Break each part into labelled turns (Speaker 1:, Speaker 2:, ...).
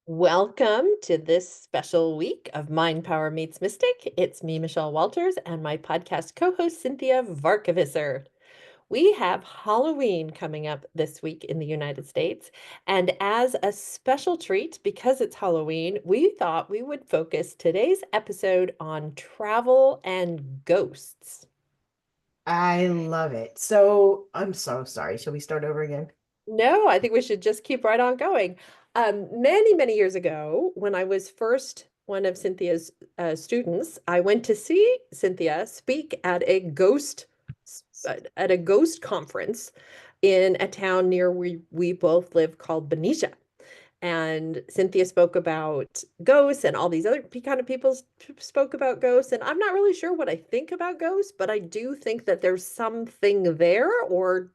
Speaker 1: Welcome to this special week of Mind Power Meets Mystic. It's me, Michelle Walters, and my podcast co-host, Cynthia Varkevisser. We have Halloween coming up this week in the United States, and as a special treat, because it's Halloween, we thought we would focus today's episode on travel and ghosts.
Speaker 2: I love it. So I'm so sorry. Shall we start over again?
Speaker 1: No, I think we should just keep right on going. Many, many years ago, when I was first one of Cynthia's students, I went to see Cynthia speak at a ghost conference in a town near where we both live called Benicia. And Cynthia spoke about ghosts, and all these other kind of people spoke about ghosts. And I'm not really sure what I think about ghosts, but I do think that there's something there, or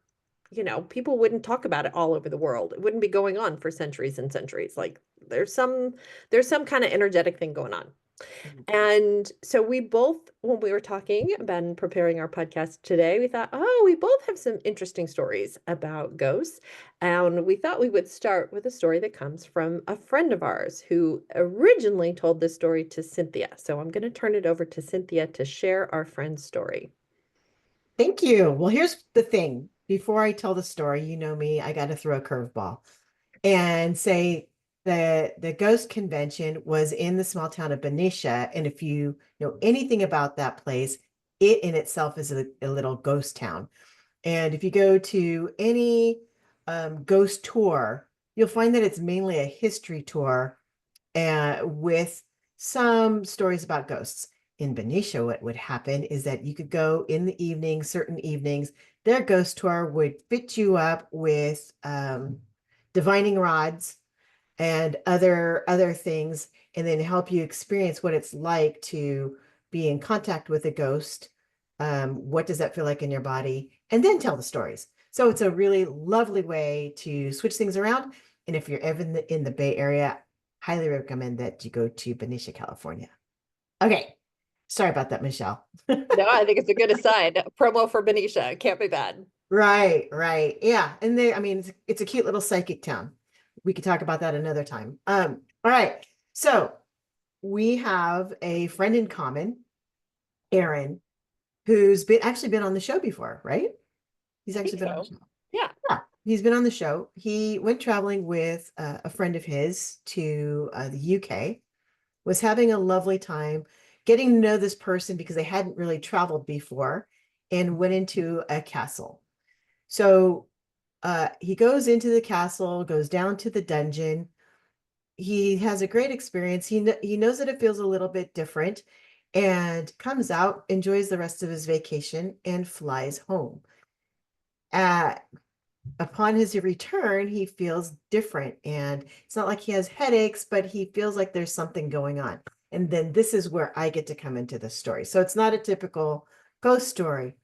Speaker 1: people wouldn't talk about it all over the world. It wouldn't be going on for centuries and centuries. Like there's some kind of energetic thing going on. And so we both, when we were talking about and preparing our podcast today, we thought, oh, we both have some interesting stories about ghosts. And we thought we would start with a story that comes from a friend of ours who originally told this story to Cynthia. So I'm going to turn it over to Cynthia to share our friend's story.
Speaker 2: Thank you. Well, here's the thing. Before I tell the story, you know me, I got to throw a curveball and say the ghost convention was in the small town of Benicia. And if you know anything about that place, it in itself is a little ghost town. And if you go to any ghost tour, you'll find that it's mainly a history tour with some stories about ghosts. In Benicia, what would happen is that you could go in the evening, certain evenings, their ghost tour would fit you up with divining rods and other things, and then help you experience what it's like to be in contact with a ghost. What does that feel like in your body? And then tell the stories. So it's a really lovely way to switch things around. And if you're ever in the Bay Area, highly recommend that you go to Benicia, California. Okay. Sorry about that, Michelle.
Speaker 1: No, I think it's a good aside. Promo for Benicia. Can't be bad.
Speaker 2: Right, right. Yeah. And I mean, it's a cute little psychic town. We could talk about that another time. All right. So we have a friend in common, Aaron, who's been on the show before, right? He's
Speaker 1: I
Speaker 2: actually
Speaker 1: think
Speaker 2: been on the
Speaker 1: so.
Speaker 2: show.
Speaker 1: Yeah.
Speaker 2: Yeah, he's been on the show. He went traveling with a friend of his to the UK, was having a lovely time getting to know this person because they hadn't really traveled before, and went into a castle. So he goes into the castle, goes down to the dungeon. He has a great experience. He knows that it feels a little bit different, and comes out, enjoys the rest of his vacation, and flies home. Uh, Upon his return, he feels different, and it's not like he has headaches, but he feels like there's something going on. And then this is where I get to come into the story. So it's not a typical ghost story.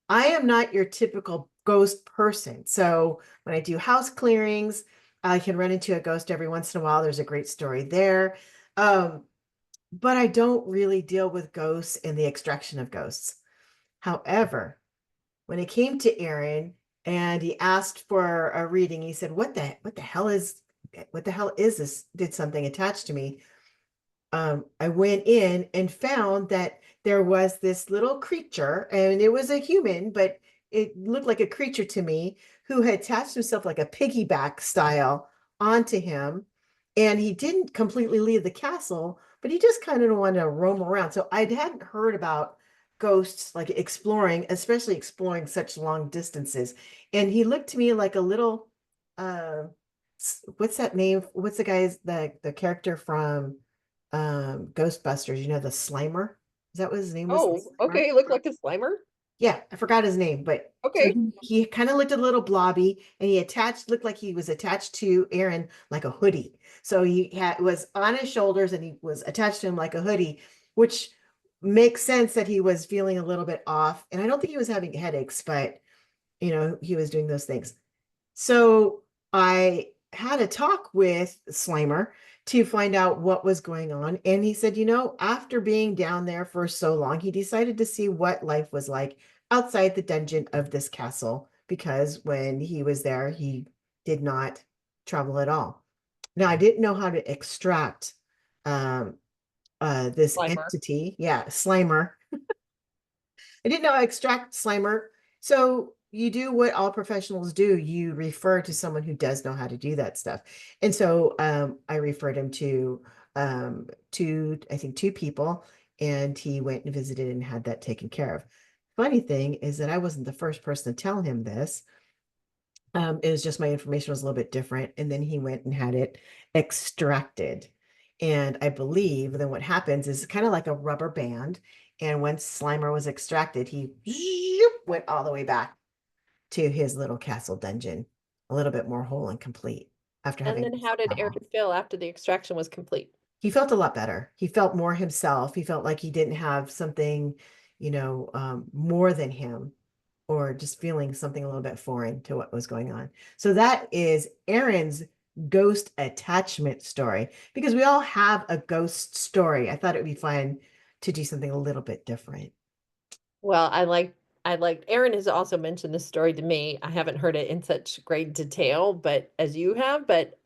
Speaker 2: I am not your typical ghost person. So when I do house clearings, I can run into a ghost every once in a while. There's a great story there. Um, but I don't really deal with ghosts and the extraction of ghosts. However, when it came to Aaron and he asked for a reading, he said, what the hell is this? Did something attach to me? I went in and found that there was this little creature, and it was a human, but it looked like a creature to me, who had attached himself like a piggyback style onto him. And he didn't completely leave the castle, but he just kind of wanted to roam around. So I hadn't heard about ghosts like exploring, especially exploring such long distances. And he looked to me like a little, uh, what's that name? What's the character from Ghostbusters, the Slimer. Is that what his name was? The
Speaker 1: Oh,
Speaker 2: Slimer?
Speaker 1: okay. You look like a Slimer.
Speaker 2: Yeah, I forgot his name, but so
Speaker 1: Okay.
Speaker 2: he kind of looked a little blobby, and looked like he was attached to Aaron like a hoodie. So was on his shoulders, and he was attached to him like a hoodie, which makes sense that he was feeling a little bit off. And I don't think he was having headaches, but he was doing those things. So I had a talk with Slimer to find out what was going on. And he said, after being down there for so long, he decided to see what life was like outside the dungeon of this castle, because when he was there, he did not travel at all. Now I didn't know how to extract um this
Speaker 1: Slimer.
Speaker 2: entity. Yeah, Slimer. I didn't know how to extract Slimer. So you do what all professionals do. You refer to someone who does know how to do that stuff. And so I referred him to I think two people, and he went and visited and had that taken care of. Funny thing is that I wasn't the first person to tell him this. It was just my information was a little bit different. And then he went and had it extracted. And I believe then what happens is kind of like a rubber band. And once Slimer was extracted, he went all the way back to his little castle dungeon, a little bit more whole and complete after
Speaker 1: And
Speaker 2: having
Speaker 1: then how did
Speaker 2: travel.
Speaker 1: Aaron feel after the extraction was complete?
Speaker 2: He felt a lot better. He felt more himself. He felt like he didn't have something, more than him, or just feeling something a little bit foreign to what was going on. So that is Aaron's ghost attachment story, because we all have a ghost story. I thought it would be fun to do something a little bit different.
Speaker 1: Well, I like Aaron has also mentioned this story to me. I haven't heard it in such great detail, but as you have, but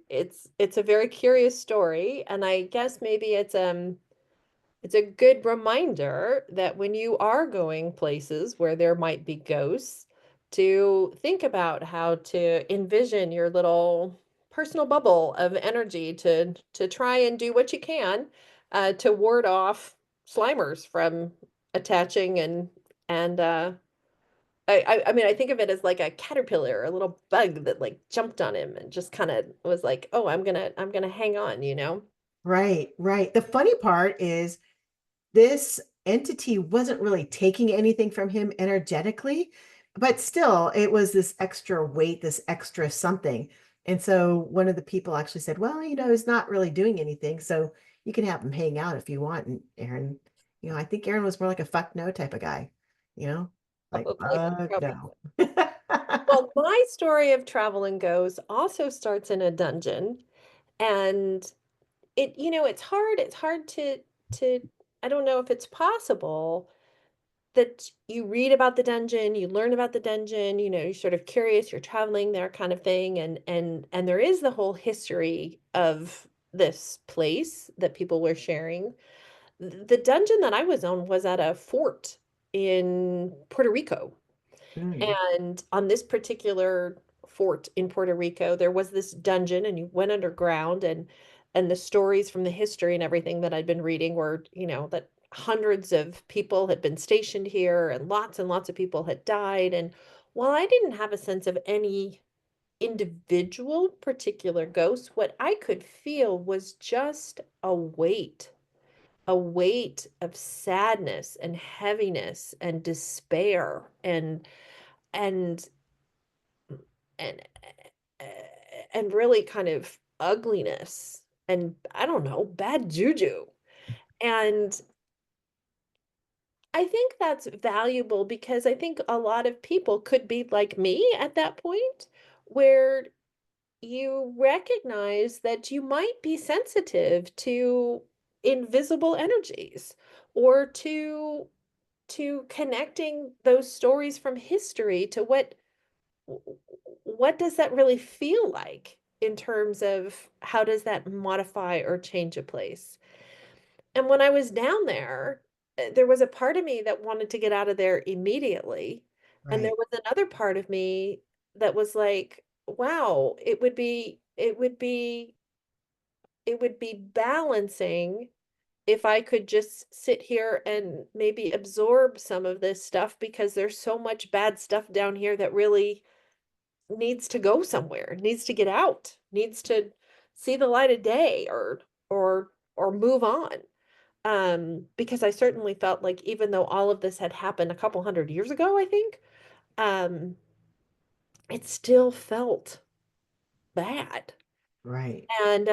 Speaker 1: it's a very curious story, and I guess maybe it's a good reminder that when you are going places where there might be ghosts, to think about how to envision your little personal bubble of energy to try and do what you can to ward off Slimers from attaching and I mean I think of it as like a caterpillar, a little bug that like jumped on him and just kind of was like, oh, I'm gonna hang on, you know?
Speaker 2: Right, right. The funny part is this entity wasn't really taking anything from him energetically, but still, it was this extra weight, this extra something. And so one of the people actually said, well, he's not really doing anything. So you can have him hang out if you want. And Aaron, I think Aaron was more like a fuck no type of guy, you know, like,
Speaker 1: Probably,
Speaker 2: fuck
Speaker 1: probably.
Speaker 2: no.
Speaker 1: Well, my story of travel and goes also starts in a dungeon, and it's hard to I don't know if it's possible that you read about the dungeon, you learn about the dungeon, you're sort of curious, you're traveling there kind of thing, and there is the whole history of this place that people were sharing. The dungeon that I was on was at a fort in Puerto Rico.
Speaker 2: Mm,
Speaker 1: And on this particular fort in Puerto Rico, there was this dungeon and you went underground and the stories from the history and everything that I'd been reading were, that hundreds of people had been stationed here and lots of people had died. And while I didn't have a sense of any individual particular ghost, what I could feel was just a weight of sadness and heaviness and despair and and uh, and really kind of ugliness and I don't know, bad juju. And I think that's valuable because I think a lot of people could be like me at that point where you recognize that you might be sensitive to invisible energies or to connecting those stories from history to what does that really feel like in terms of how does that modify or change a place? And when I was down there, there was a part of me that wanted to get out of there immediately. And there
Speaker 2: right,
Speaker 1: was another part of me that was like, wow, it would be balancing if I could just sit here and maybe absorb some of this stuff because there's so much bad stuff down here that really needs to go somewhere, needs to get out, needs to see the light of day or move on. Because I certainly felt like even though all of this had happened a couple hundred years ago, I think, um, it still felt bad.
Speaker 2: right,
Speaker 1: And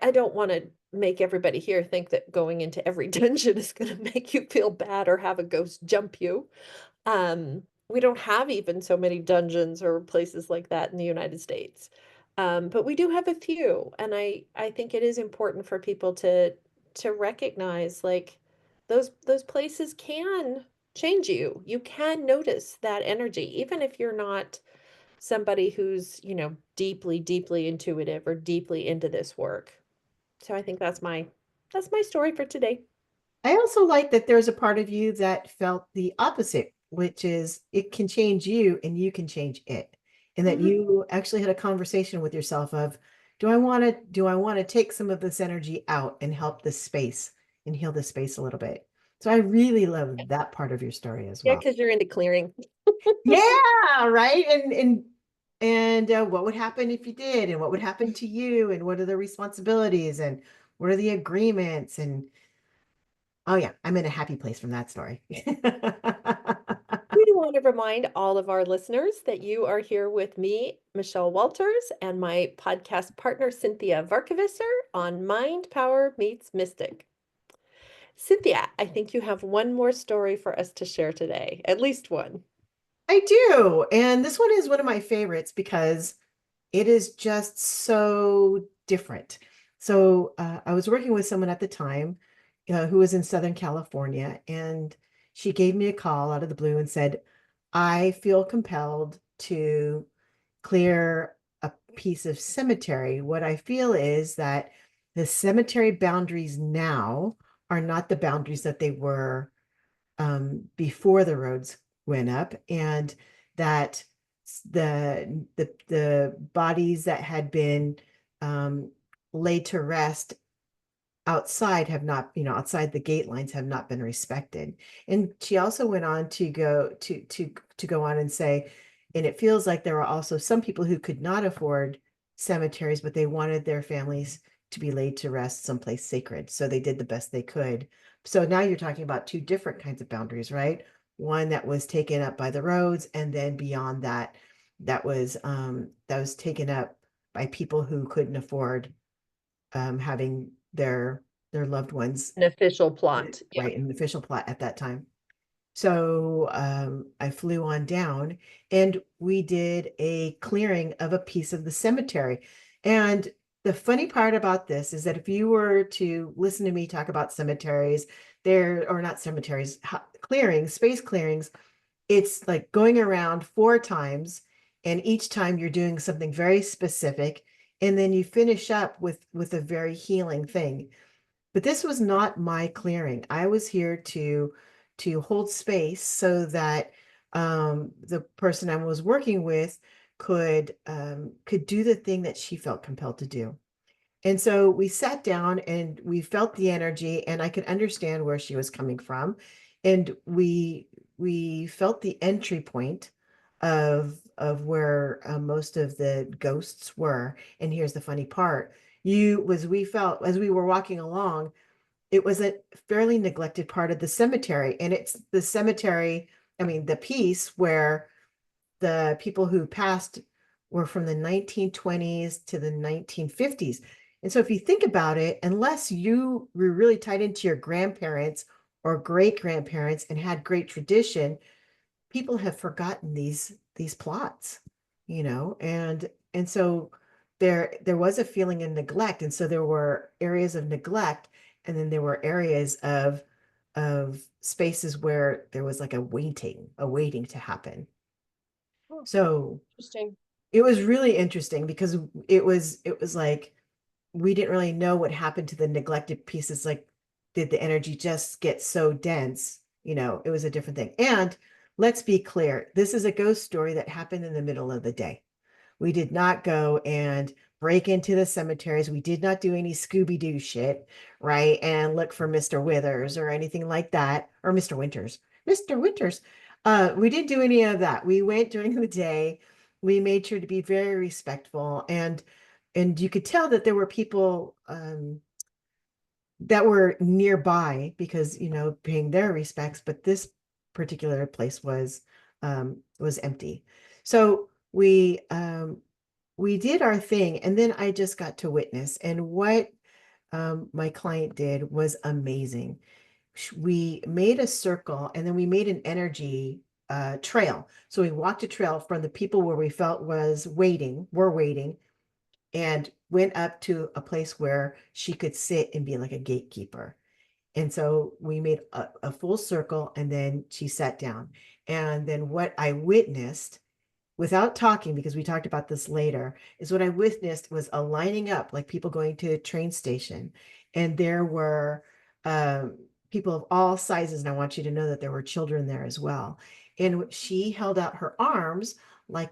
Speaker 1: I don't want to make everybody here think that going into every dungeon is going to make you feel bad or have a ghost jump you. We don't have even so many dungeons or places like that in the United States. But we do have a few, and I think it is important for people to recognize like those places can change you. You can notice that energy, even if you're not somebody who's, deeply, deeply intuitive or deeply into this work. So I think that's my story for today.
Speaker 2: I also like that there's a part of you that felt the opposite, which is it can change you and you can change it. And that
Speaker 1: Mhm.
Speaker 2: you actually had a conversation with yourself of, do I want to take some of this energy out and help this space and heal this space a little bit? So I really love that part of your story as
Speaker 1: Yeah,
Speaker 2: well.
Speaker 1: because you're into clearing.
Speaker 2: Yeah, right. And what would happen if you did, and what would happen to you, and what are the responsibilities, and what are the agreements, and oh yeah, I'm in a happy place from that story.
Speaker 1: We do want to remind all of our listeners that you are here with me, Michelle Walters, and my podcast partner, Cynthia Varkevisser, on Mind Power Meets Mystic. Cynthia, I think you have one more story for us to share today, at least one.
Speaker 2: I do. And this one is one of my favorites because it is just so different. So I was working with someone at the time who was in Southern California, and she gave me a call out of the blue and said, I feel compelled to clear a piece of cemetery. What I feel is that the cemetery boundaries now are not the boundaries that they were before the roads went up, and that the bodies that had been um, laid to rest outside have not, outside the gate lines have not been respected. And she also went on to go on and say, and it feels like there were also some people who could not afford cemeteries, but they wanted their families to be laid to rest someplace sacred. So they did the best they could. So now you're talking about two different kinds of boundaries, right? One that was taken up by the roads, and then beyond that, that was taken up by people who couldn't afford having their loved ones
Speaker 1: An official plot. Yeah.
Speaker 2: right in the official plot at that time. So I flew on down and we did a clearing of a piece of the cemetery. And the funny part about this is that if you were to listen to me talk about cemeteries, there or not cemeteries, clearings, space clearings, it's like going around 4 times, and each time you're doing something very specific, and then you finish up with a very healing thing. But this was not my clearing. I was here to hold space so that the person I was working with could do the thing that she felt compelled to do. And so we sat down and we felt the energy, and I could understand where she was coming from. And we felt the entry point of where most of the ghosts were. And here's the funny part. You was we felt as we were walking along, it was a fairly neglected part of the cemetery. And it's the cemetery, I mean, the piece where the people who passed were from the 1920s to the 1950s. And so if you think about it, unless you were really tied into your grandparents or great grandparents and had great tradition, people have forgotten these plots, and so there was a feeling of neglect. And so there were areas of neglect, and then there were areas of spaces where there was like a waiting to happen.
Speaker 1: Oh,
Speaker 2: So
Speaker 1: interesting.
Speaker 2: it was really interesting because it was like we didn't really know what happened to the neglected pieces. Like, did the energy just get so dense? It was a different thing. And let's be clear, this is a ghost story that happened in the middle of the day. We did not go and break into the cemeteries. We did not do any Scooby-Doo shit, right? And look for Mr. Withers or anything like that, or Mr. Winters. Mr. Winters. We didn't do any of that. We went during the day. We made sure to be very respectful, and you could tell that there were people that were nearby because paying their respects, but this particular place was empty. So we did our thing, and then I just got to witness. And what my client did was amazing. We made a circle, and then we made an energy trail. So we walked a trail from the people where we felt were waiting, and went up to a place where she could sit and be like a gatekeeper. And so we made a full circle, and then she sat down. And then what I witnessed without talking, because we talked about this later, is what I witnessed was a lining up, like people going to a train station. And there were um, people of all sizes. And I want you to know that there were children there as well. And she held out her arms like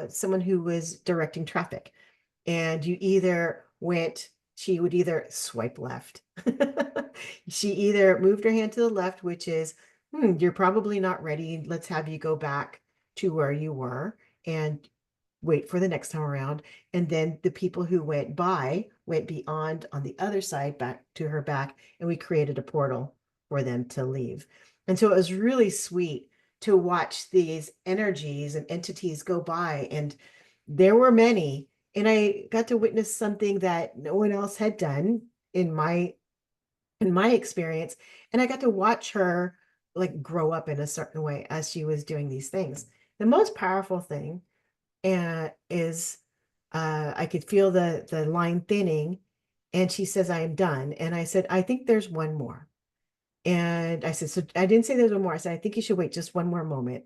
Speaker 2: someone who was directing traffic. And you either went, she would either swipe left. She either moved her hand to the left, which is, you're probably not ready. Let's have you go back to where you were and wait for the next time around. And then the people who went by went beyond on the other side back to her back, and we created a portal for them to leave. And so it was really sweet to watch these energies and entities go by. And there were many, and I got to witness something that no one else had done in my experience. And I got to watch her like grow up in a certain way as she was doing these things. The most powerful thing is I could feel the line thinning, and she says, I am done. And I said, I think there's one more. And I said, so I didn't say there's one more. I said, I think you should wait just one more moment.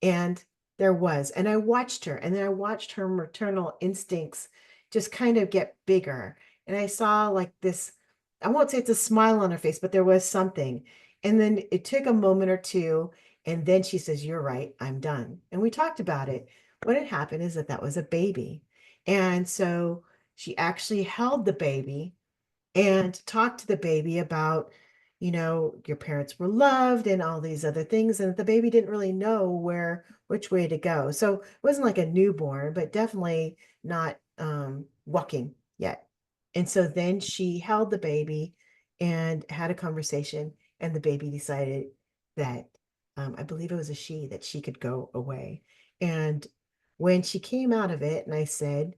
Speaker 2: And there was. And I watched her, and then I watched her maternal instincts just kind of get bigger. And I saw like this, I won't say it's a smile on her face, but there was something. And then it took a moment or two. And then she says, you're right, I'm done. And we talked about it. What had happened is that was a baby. And so she actually held the baby and talk to the baby about, your parents were loved and all these other things. And the baby didn't really know which way to go. So it wasn't like a newborn, but definitely not walking yet. And so then she held the baby and had a conversation, and the baby decided that, I believe it was a she, that she could go away. And when she came out of it, and I said,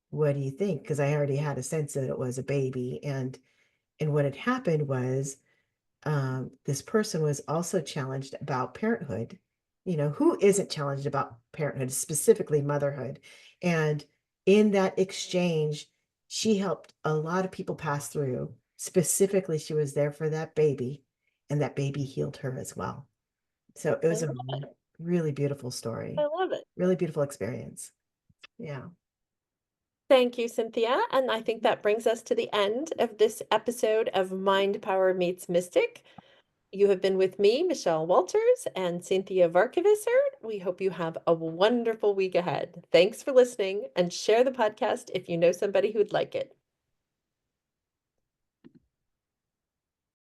Speaker 2: what do you think? Because I already had a sense that it was a baby. And what had happened was this person was also challenged about parenthood. Who isn't challenged about parenthood, specifically motherhood? And in that exchange, she helped a lot of people pass through. Specifically, she was there for that baby, and that baby healed her as well. So it
Speaker 1: I
Speaker 2: was a
Speaker 1: love it.
Speaker 2: really beautiful
Speaker 1: I
Speaker 2: story,
Speaker 1: love it.
Speaker 2: really beautiful experience. Yeah.
Speaker 1: Thank you, Cynthia. And I think that brings us to the end of this episode of Mind Power Meets Mystic. You have been with me, Michelle Walters, and Cynthia Varkevisser. We hope you have a wonderful week ahead. Thanks for listening, and share the podcast if you know somebody who'd like it.